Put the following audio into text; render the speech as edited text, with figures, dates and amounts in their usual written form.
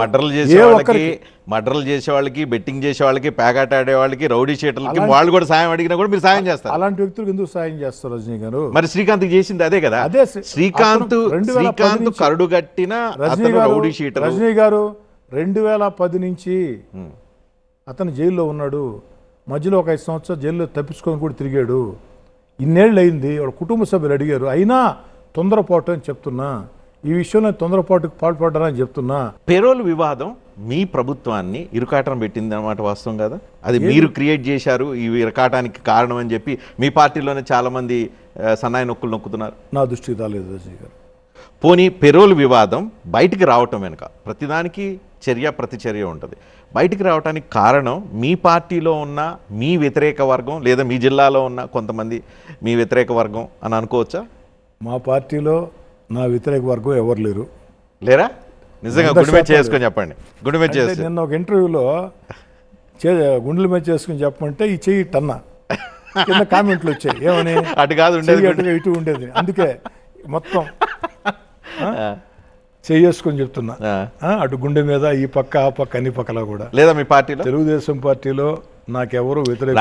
మర్డర్లు చేసే వాళ్ళకి బెట్టింగ్ చేసే వాళ్ళకి ప్యాకెట్ ఆడే వాళ్ళకి రౌడీ షీటర్లకి వాళ్ళు కూడా సాయం అడిగినా కూడా మీరు సాయం చేస్తారు. అలాంటి వ్యక్తులకు ఎందుకు సాయం చేస్తారు రజనీ గారు? మరి శ్రీకాంత్ చేసింది అదే కదా. శ్రీకాంత్ కరుడుగట్టిన రౌడీ షీటర్. రజనీ గారు 2010 నుంచి అతను జైల్లో ఉన్నాడు. మధ్యలో ఒక 5 సంవత్సరాలు జైల్లో తప్పించుకొని కూడా తిరిగాడు. ఇన్నేళ్ళు అయింది. వాళ్ళ కుటుంబ సభ్యులు అడిగారు, అయినా తొందరపాటు అని చెప్తున్నా. ఈ విషయంలో తొందరపాటుకు పాల్పడ్డారని చెప్తున్నా. పెరోల్ వివాదం మీ ప్రభుత్వాన్ని ఇరుకాటం పెట్టింది అన్నమాట, వాస్తవం కదా? అది మీరు క్రియేట్ చేశారు, ఈ ఇరకాటానికి కారణం అని చెప్పి మీ పార్టీలోనే చాలా మంది సన్నాయి నొక్కులు నొక్కుతున్నారు. నా దృష్టికి రాలేదు రజనీ గారు. పోనీ పెరోల్ వివాదం బయటికి రావటం వెనుక ప్రతిదానికి చర్య ప్రతిచర్య ఉంటుంది. బయటికి రావడానికి కారణం మీ పార్టీలో ఉన్న మీ వ్యతిరేక వర్గం, లేదా మీ జిల్లాలో ఉన్న కొంతమంది మీ వ్యతిరేక వర్గం అని అనుకోవచ్చా? మా పార్టీలో నా వ్యతిరేక వర్గం ఎవరు లేరు. లేరా? నిజంగా గుండె మీద చేసుకొని చెప్పండి. గుండె మీద చేసి నిన్న ఒక ఇంటర్వ్యూలో గుండెల మీద చేసుకుని చెప్పమంటే ఈ చెయ్యి టన్నా కింద కామెంట్లు వచ్చాయి. ఏమని? అటు కాదు ఉండేది, ఇటు ఉండేది. అందుకే మొత్తం చేసుకొని చెప్తున్నా. అటు గుండె మీద ఈ పక్క ఆ పక్క అన్ని పక్కలా కూడా. లేదా మీ పార్టీలో, తెలుగుదేశం పార్టీలో నాకెవరు వ్యతిరేక